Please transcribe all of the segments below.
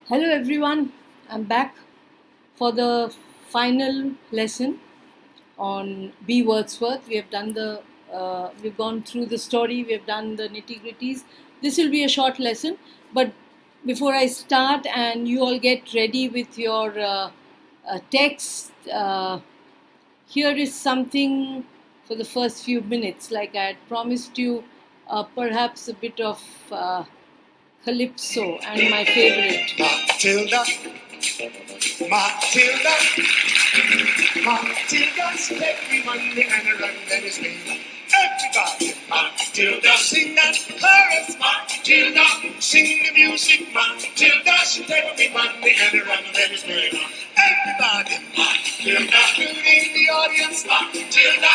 Hello everyone, I'm back for the final lesson on B. Wordsworth. We've gone through the story, we have done the nitty-gritties. This will be a short lesson, but before I start and you all get ready with your text, here is something for the first few minutes. Like I had promised you, perhaps a bit of Calypso and my favorite. Matilda, Matilda, Matilda, take me money and run that is me. Everybody, Matilda, sing that chorus, Matilda, sing the music, Matilda, she take me money and run that is me. Everybody, Matilda, in the audience, Matilda,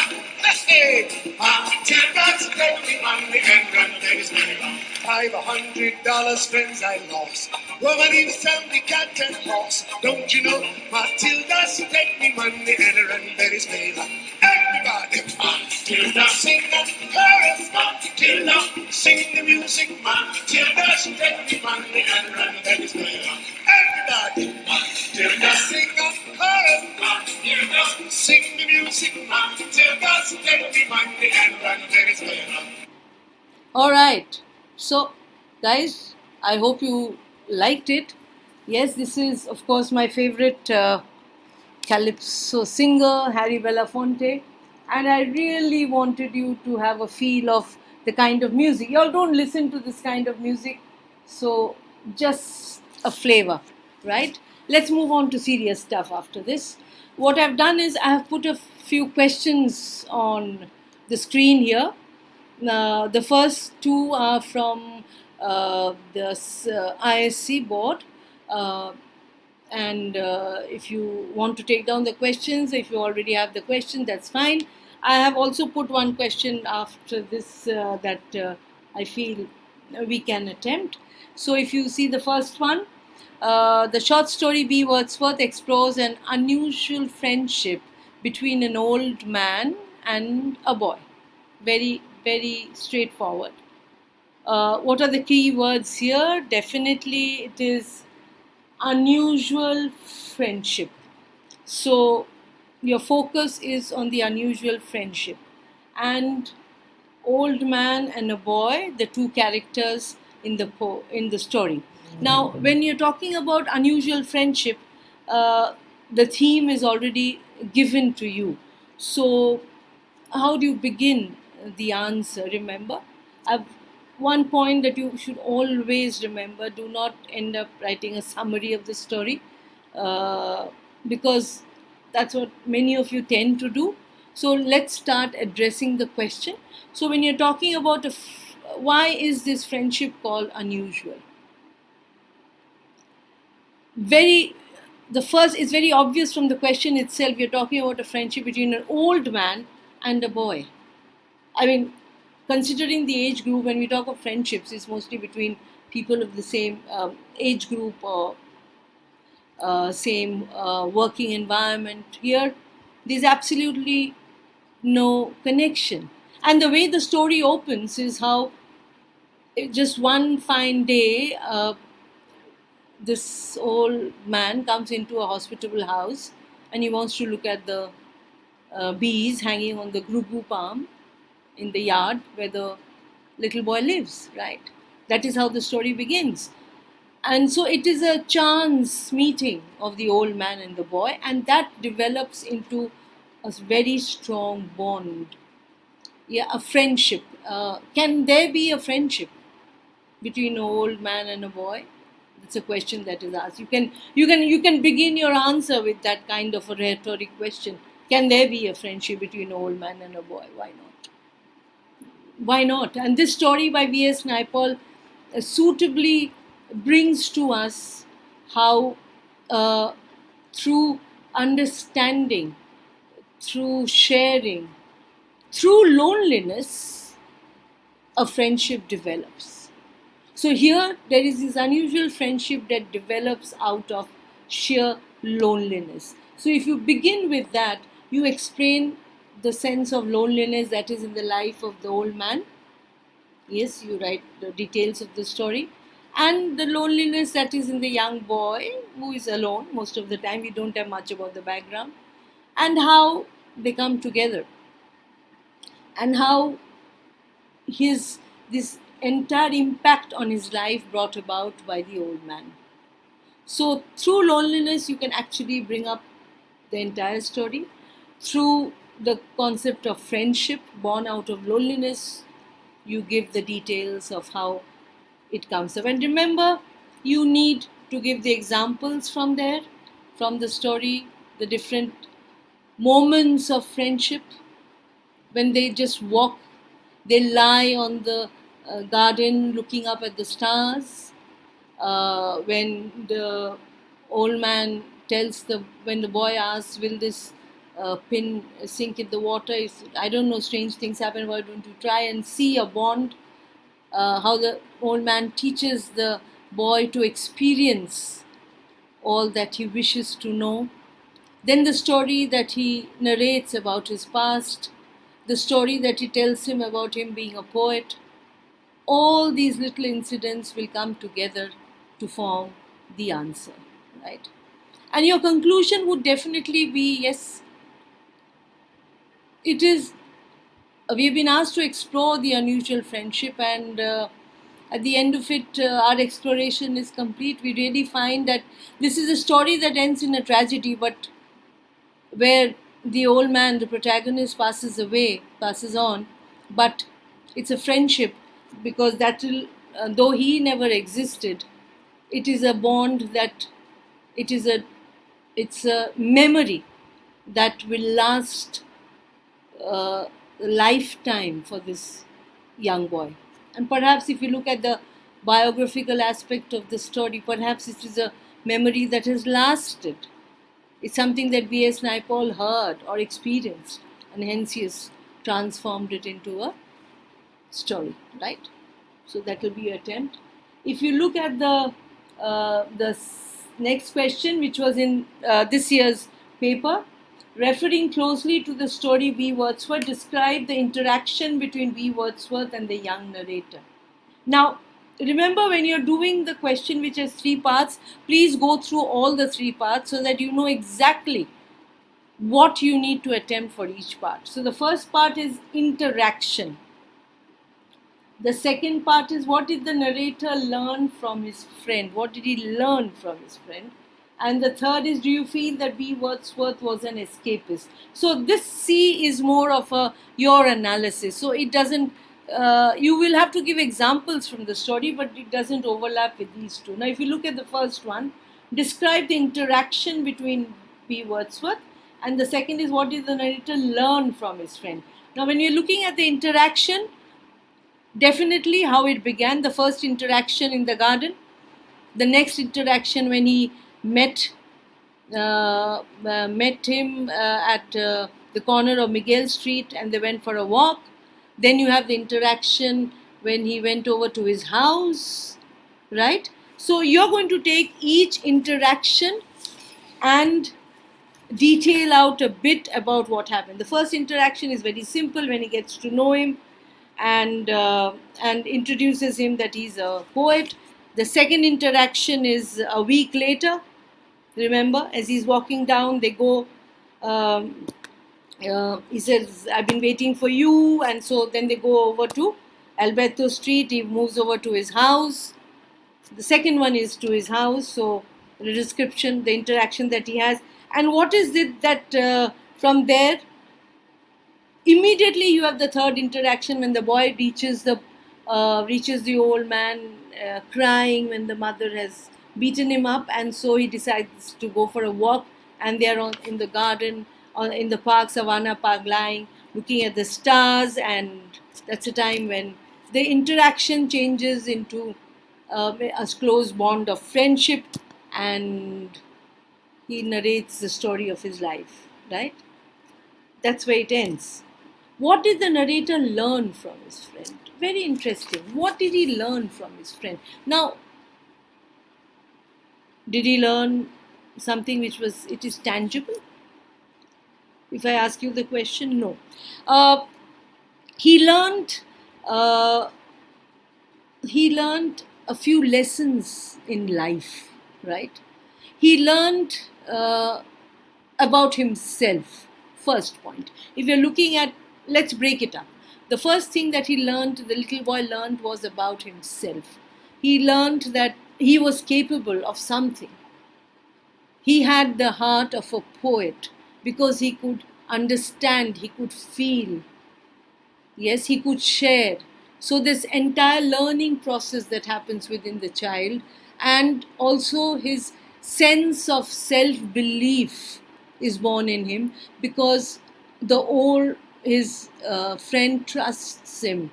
hey, Matilda, she take me money and run that is me. $500 friends I lost. Woman in family, cat and horse. Don't you know Matilda, she take me money and run that is me. Everybody, Matilda, sing that chorus, Matilda, sing the music, Matilda, she take me money and run that is me. Everybody, Matilda, sing that chorus, Matilda, sing the music, Matilda, she take me money and run that is me. All right. So, guys, I hope you liked it. Yes, this is, of course, my favorite Calypso singer, Harry Belafonte. And I really wanted you to have a feel of the kind of music. Y'all don't listen to this kind of music, so just a flavor, right? Let's move on to serious stuff after this. What I've done is I have put a few questions on the screen here. The first two are from the ISC board. And if you want to take down the questions, if you already have the question, that's fine. I have also put one question after this that I feel we can attempt. So if you see the first one, the short story B. Wordsworth explores an unusual friendship between an old man and a boy. Very, very straightforward. What are the key words here? Definitely it is unusual friendship. So your focus is on the unusual friendship. And old man and a boy, the two characters in the story. Now, when you're talking about unusual friendship, the theme is already given to you. So how do you begin the answer? Remember, one point that you should always remember: do not end up writing a summary of the story, because that's what many of you tend to do. So let's start addressing the question. So when you're talking about why is this friendship called unusual? The first is very obvious from the question itself. You're talking about a friendship between an old man and a boy. I mean, considering the age group, when we talk of friendships, it's mostly between people of the same age group or same working environment. Here, there's absolutely no connection. And the way the story opens is how just one fine day, this old man comes into a hospitable house and he wants to look at the bees hanging on the group palm in the yard where the little boy lives, right? That is how the story begins. And so it is a chance meeting of the old man and the boy, and that develops into a very strong bond. Yeah, a friendship. Can there be a friendship between an old man and a boy? It's a question that is asked. You can begin your answer with that kind of a rhetoric question. Can there be a friendship between an old man and a boy? Why not? Why not? And this story by V.S.Naipaul suitably brings to us how through understanding, through sharing, through loneliness, a friendship develops. So here there is this unusual friendship that develops out of sheer loneliness. So if you begin with that, you explain the sense of loneliness that is in the life of the old man. Yes, you write the details of the story. and the loneliness that is in the young boy who is alone most of the time. We don't have much about the background, and how they come together, and how his this entire impact on his life brought about by the old man. So through loneliness you can actually bring up the entire story. Through the concept of friendship born out of loneliness, you give the details of how it comes up. And remember, you need to give the examples from there, from the story, the different moments of friendship when they just walk, they lie on the garden looking up at the stars. When the old man tells when the boy asks, will this pin sink in the water? I don't know, strange things happen, why don't you try and see a bond? How the old man teaches the boy to experience all that he wishes to know. Then the story that he narrates about his past, the story that he tells him about him being a poet, all these little incidents will come together to form the answer, right? And your conclusion would definitely be yes, it is. We've been asked to explore the unusual friendship, and at the end of it, our exploration is complete. We really find that this is a story that ends in a tragedy, but where the old man, the protagonist, passes on, but it's a friendship, because that will, though he never existed, it is a bond that it is a it's a memory that will last a lifetime for this young boy. And perhaps if you look at the biographical aspect of the story, perhaps it is a memory that has lasted. It's something that V.S.Naipaul heard or experienced, and hence he has transformed it into a story, right? So that will be your attempt. If you look at the next question, which was in this year's paper, referring closely to the story V. Wordsworth, describe the interaction between V. Wordsworth and the young narrator. Now, remember, when you're doing the question which has 3 parts, please go through all the 3 parts so that you know exactly what you need to attempt for each part. So the first part is interaction. The second part is, what did the narrator learn from his friend? What did he learn from his friend? And the third is, do you feel that V. Wordsworth was an escapist? So this C is more of your analysis. So it doesn't, you will have to give examples from the story, but it doesn't overlap with these two. Now, if you look at the first one, describe the interaction between V. Wordsworth. And the second is, what did the narrator learn from his friend? Now, when you're looking at the interaction, definitely how it began, the first interaction in the garden, the next interaction when he met him at the corner of Miguel Street and they went for a walk. Then you have the interaction when he went over to his house, right? So you're going to take each interaction and detail out a bit about what happened. The first interaction is very simple, when he gets to know him and introduces him that he's a poet. The second interaction is a week later. Remember, as he's walking down, they go. He says, "I've been waiting for you," and so then they go over to Alberto Street. He moves over to his house. The second one is to his house. So the description, the interaction that he has, and what is it that from there. Immediately you have the third interaction when the boy reaches the old man crying when the mother has beaten him up, and so he decides to go for a walk, and they are in the garden, in the park, Savannah Park, lying looking at the stars, and that's a time when the interaction changes into a close bond of friendship, and he narrates the story of his life, right? That's where it ends. What did the narrator learn from his friend? Very interesting. What did he learn from his friend? Now, did he learn something which is tangible? If I ask you the question, no. He learned a few lessons in life, right? He learned about himself. First point. If you're looking at, let's break it up. The first thing that he learned, the little boy learned, was about himself. He learned that he was capable of something. He had the heart of a poet because he could understand, he could feel, yes, he could share. So this entire learning process that happens within the child, and also his sense of self belief is born in him, because the old his friend trusts him,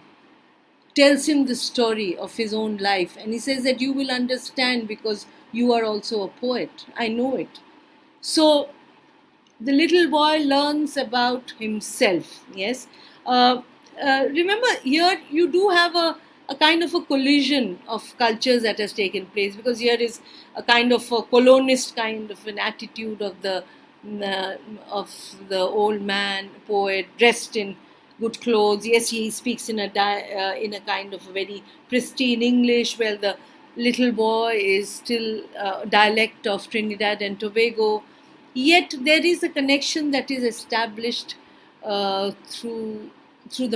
tells him the story of his own life, and he says that you will understand because you are also a poet, I know it. So the little boy learns about himself. Yes. Remember, here you do have a kind of a collision of cultures that has taken place, because here is a kind of a colonist kind of an attitude uh, of the old man poet dressed in good clothes. Yes, he speaks in in a kind of very pristine English, while the little boy is still dialect of Trinidad and Tobago. Yet there is a connection that is established through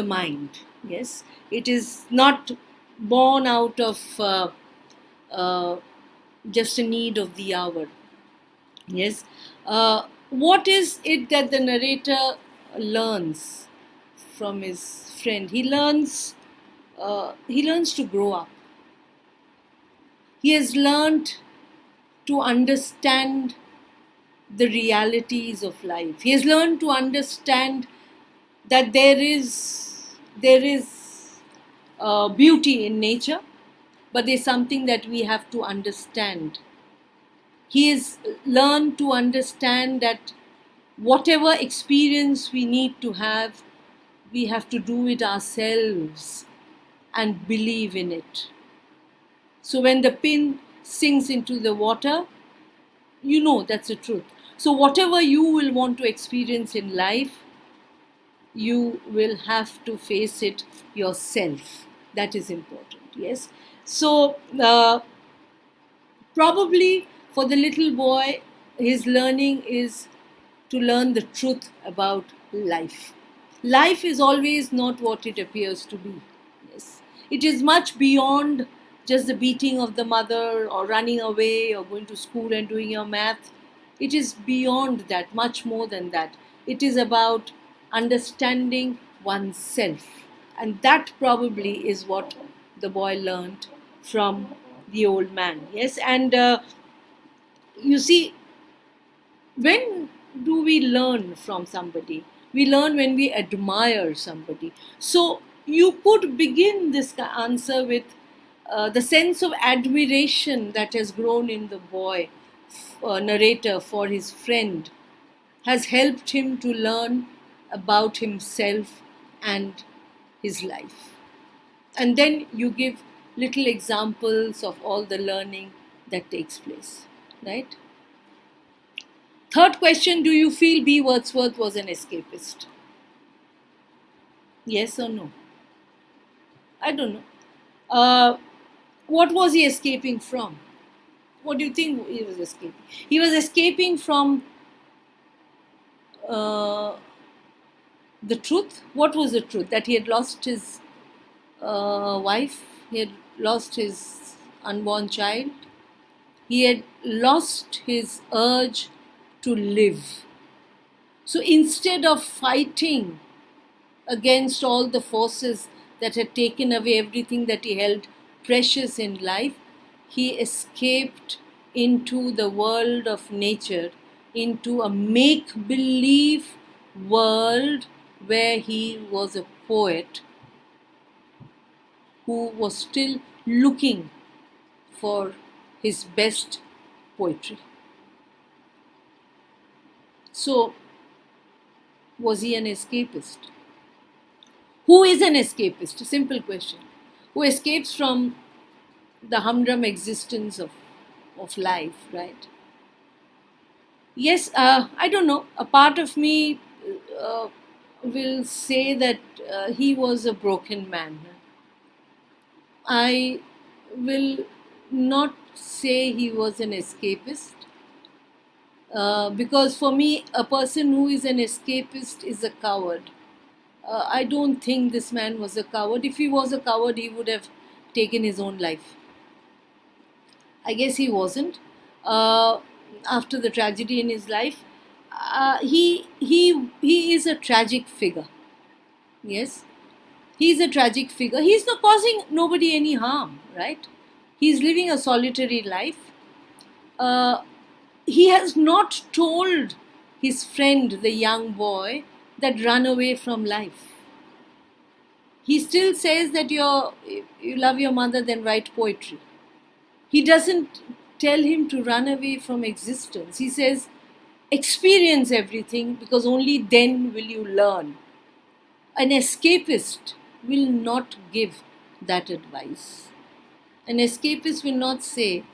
the mind. Yes, it is not born out of uh, just a need of the hour. Yes, what is it that the narrator learns from his friend? He learns to grow up. He has learned to understand the realities of life. He has learned to understand that there is beauty in nature, but there's something that we have to understand. He has learned to understand that whatever experience we need to have, we have to do it ourselves and believe in it. So when the pin sinks into the water, you know that's the truth. So whatever you will want to experience in life, you will have to face it yourself. That is important. Yes. So probably for the little boy, his learning is to learn the truth about life. Life is always not what it appears to be. Yes. It is much beyond just the beating of the mother or running away or going to school and doing your math. It is beyond that, much more than that. It is about understanding oneself. And that probably is what the boy learned from the old man. Yes. And you see, when do we learn from somebody? We learn when we admire somebody. So you could begin this answer with the sense of admiration that has grown in the boy narrator for his friend has helped him to learn about himself and his life. And then you give little examples of all the learning that takes place, right? Third question, do you feel B. Wordsworth was an escapist? Yes or no? I don't know. What was he escaping from? What do you think he was escaping? He was escaping from uh, the truth. What was the truth? That he had lost his wife, he had lost his unborn child, he had lost his urge to live. So instead of fighting against all the forces that had taken away everything that he held precious in life, he escaped into the world of nature, into a make believe world where he was a poet who was still looking for his best poetry. So, was he an escapist? Who is an escapist? A simple question. Who escapes from the humdrum existence of life, right? Yes, I don't know. A part of me uh, will say that he was a broken man. I will not say he was an escapist, because for me, a person who is an escapist is a coward. I don't think this man was a coward. If he was a coward, he would have taken his own life. I guess he wasn't. Uh, After the tragedy in his life, he is a tragic figure. Yes, he's a tragic figure. He's not causing nobody any harm, right? He's living a solitary life. Uh, he has not told his friend, the young boy, that run away from life. He still says that you love your mother, then write poetry. He doesn't tell him to run away from existence. He says, experience everything, because only then will you learn. An escapist will not give that advice. An escapist will not say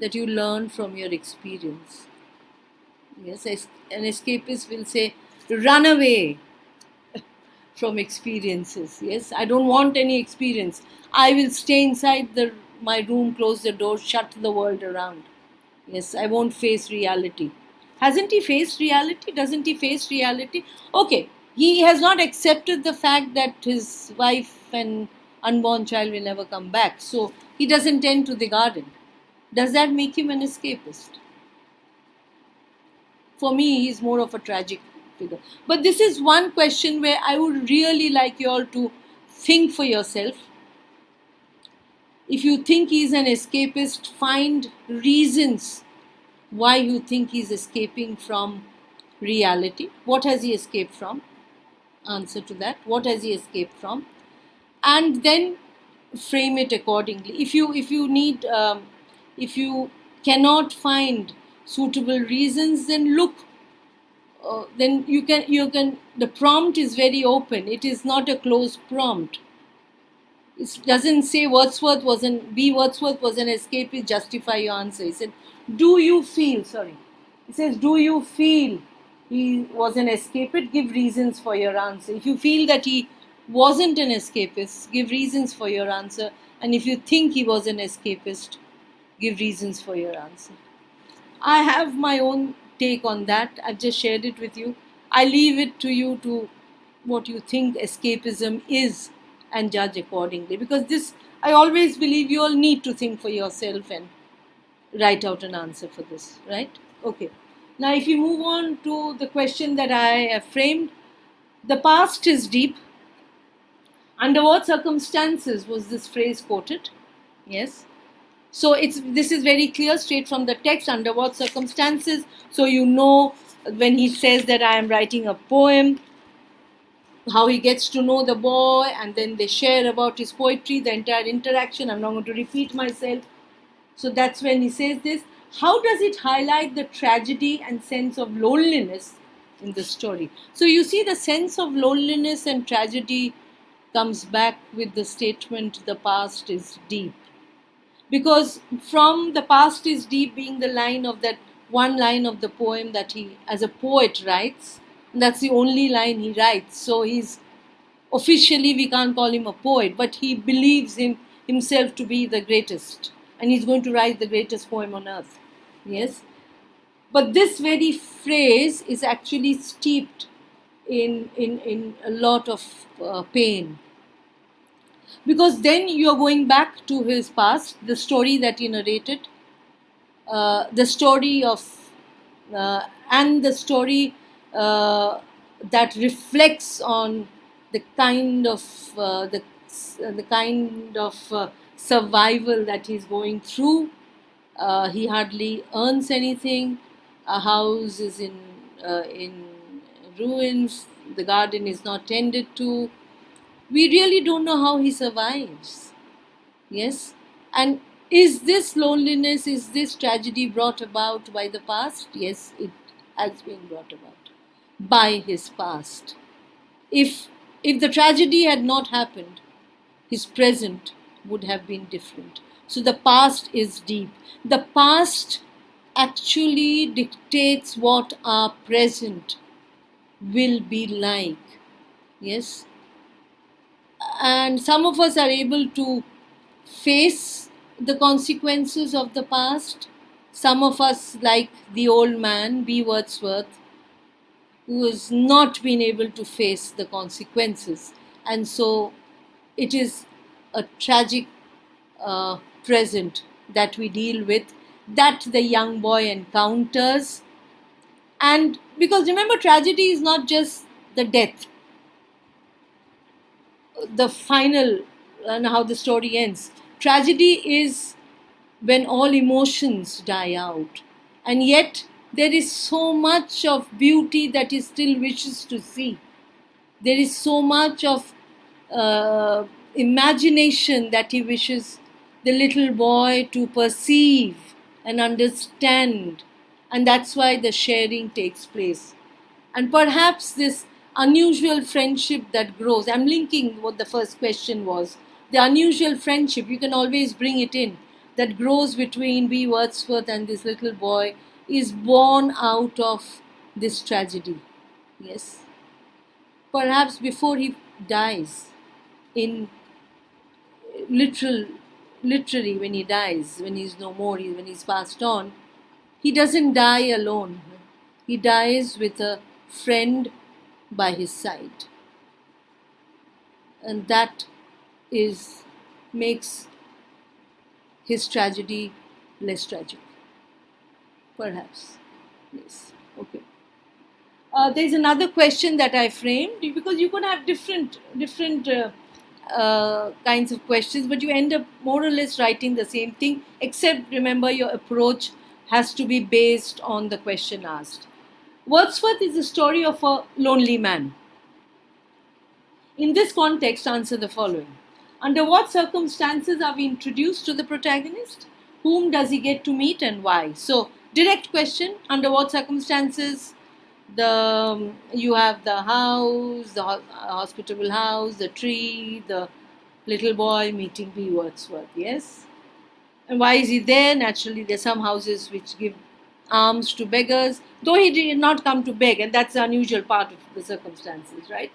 that you learn from your experience. Yes, an escapist will say, run away from experiences. Yes, I don't want any experience. I will stay inside my room, close the door, shut the world around. Yes, I won't face reality. Hasn't he faced reality? Doesn't he face reality? Okay, he has not accepted the fact that his wife and unborn child will never come back. So he doesn't tend to the garden. Does that make him an escapist? For me, he's more of a tragic figure. But this is one question where I would really like you all to think for yourself. If you think he's an escapist, find reasons why you think he's escaping from reality. What has he escaped from? Answer to that. What has he escaped from? And then frame it accordingly. If you cannot find suitable reasons, then look. Then you can. The prompt is very open. It is not a closed prompt. It doesn't say Wordsworth was an escapist. Justify your answer. He said, "Do you feel?" Sorry, he says, "Do you feel he was an escapist? Give reasons for your answer. If you feel that he wasn't an escapist, give reasons for your answer. And if you think he was an escapist, give reasons for your answer." I have my own take on that. I've just shared it with you. I leave it to you to what you think escapism is and judge accordingly. Because this, I always believe you all need to think for yourself and write out an answer for this, right? Okay. Now, if you move on to the question that I have framed, the past is deep. Under what circumstances was this phrase quoted? Yes. So this is very clear, straight from the text. Under what circumstances? So you know when he says that I am writing a poem, how he gets to know the boy, and then they share about his poetry, the entire interaction. I'm not going to repeat myself. So that's when he says this. How does it highlight the tragedy and sense of loneliness in the story? So you see, the sense of loneliness and tragedy comes back with the statement, the past is deep. Because from the past is deep being the line of that one line of the poem that he, as a poet, writes, and that's the only line he writes. So he's officially, we can't call him a poet, but he believes himself to be the greatest, and he's going to write the greatest poem on earth. Yes, but this very phrase is actually steeped in a lot of pain, because then you're going back to his past, the story that he narrated, the story of and the story that reflects on the kind of survival that he's going through. He hardly earns anything. A house is in ruins. The garden is not tended to. We really don't know how he survives. Yes, and is this loneliness, is this tragedy brought about by the past? Yes, it has been brought about by his past. If the tragedy had not happened, his present would have been different. So the past is deep. The past actually dictates what our present will be like. Yes, and some of us are able to face the consequences of the past. Some of us, like the old man, B. Wordsworth, who has not been able to face the consequences. And so it is a tragic present that we deal with, that the young boy encounters. And because remember, tragedy is not just the death, the final, and how the story ends. Tragedy is when all emotions die out. And yet, there is so much of beauty that he still wishes to see. There is so much of imagination that he wishes the little boy to perceive and understand. And that's why the sharing takes place. And perhaps this unusual friendship that grows, I'm linking what the first question was, the unusual friendship, you can always bring it in, that grows between B. Wordsworth and this little boy, is born out of this tragedy. Yes. Perhaps before he dies, in literal, literally when he dies, when he's no more, when he's passed on, he doesn't die alone. He dies with a friend by his side. And that is makes his tragedy less tragic. Perhaps. Yes. Okay. There's another question that I framed, because you can have different kinds of questions, but you end up more or less writing the same thing, except remember your approach has to be based on the question asked. Wordsworth is the story of a lonely man. In this context, answer the following. Under what circumstances are we introduced to the protagonist? Whom does he get to meet and why? So, direct question, under what circumstances? You have the house, the hospitable house, the tree, the little boy meeting B. Wordsworth, yes? And why is he there? Naturally, there are some houses which give alms to beggars, though he did not come to beg, and that's the unusual part of the circumstances, right?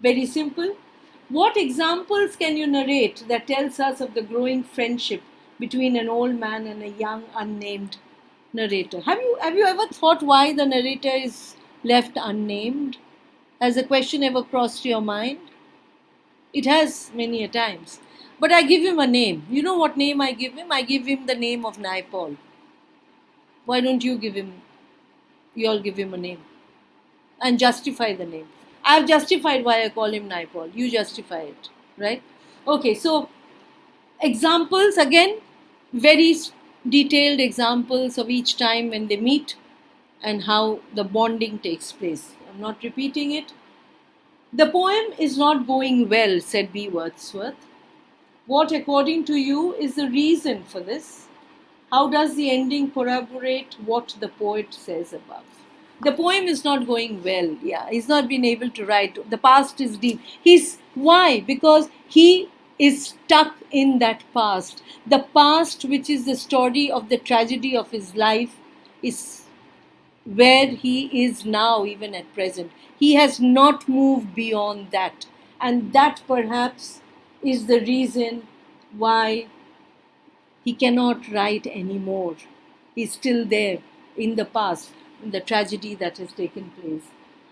Very simple. What examples can you narrate that tells us of the growing friendship between an old man and a young unnamed narrator? Have you ever thought why the narrator is left unnamed? Has the question ever crossed your mind? It has many a times. But I give him a name. You know what name I give him? I give him the name of Naipaul. Why don't you all give him a name and justify the name? I've justified why I call him Naipaul. You justify it, right? Okay, so examples again, very detailed examples of each time when they meet and how the bonding takes place. I'm not repeating it. The poem is not going well, said B. Wordsworth. What, according to you, is the reason for this? How does the ending corroborate what the poet says above? The poem is not going well. Yeah, he's not been able to write. The past is deep. Why? Because he is stuck in that past. The past, which is the story of the tragedy of his life, is where he is now, even at present. He has not moved beyond that. And that perhaps is the reason why he cannot write anymore. He's still there in the past, in the tragedy that has taken place.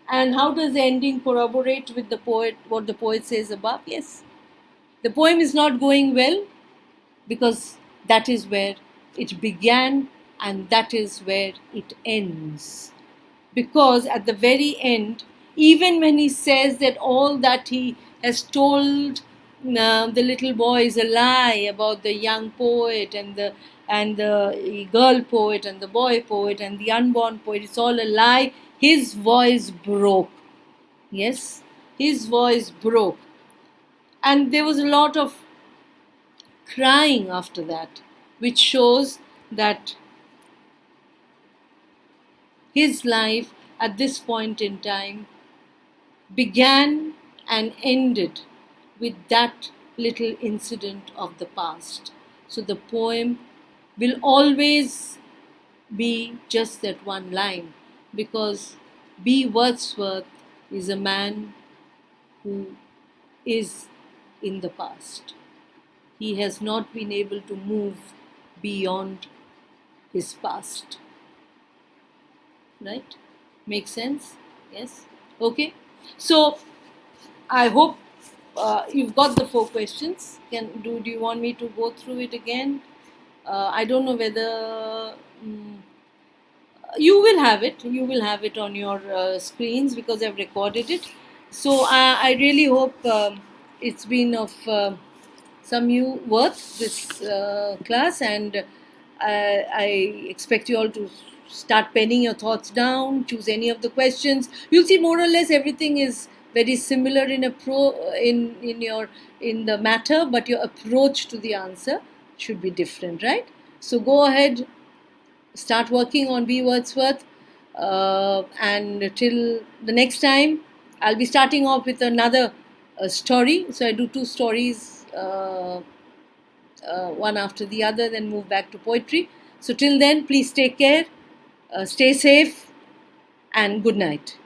And how does the ending corroborate with the poet, what the poet says above? Yes. The poem is not going well because that is where it began and that is where it ends. Because at the very end, even when he says that all that he has told the little boy is a lie about the young poet and the girl poet and the boy poet and the unborn poet, it's all a lie, his voice broke. Yes, his voice broke. And there was a lot of crying after that, which shows that his life at this point in time began and ended with that little incident of the past. So the poem will always be just that one line, because B. Wordsworth is a man who is in the past. he has not been able to move beyond his past. Right? Makes sense? Yes? Okay. So I hope you've got the 4 questions. Do you want me to go through it again? I don't know whether you will have it. You will have it on your screens because I've recorded it. So I really hope it's been of some worth this class, and I expect you all to start penning your thoughts down. Choose any of the questions. You'll see more or less everything is very similar in the matter, but your approach to the answer should be different, right? So go ahead, start working on B. Wordsworth. And till the next time, I'll be starting off with another story. So I do 2 stories, one after the other, then move back to poetry. So till then, please take care, stay safe, and good night.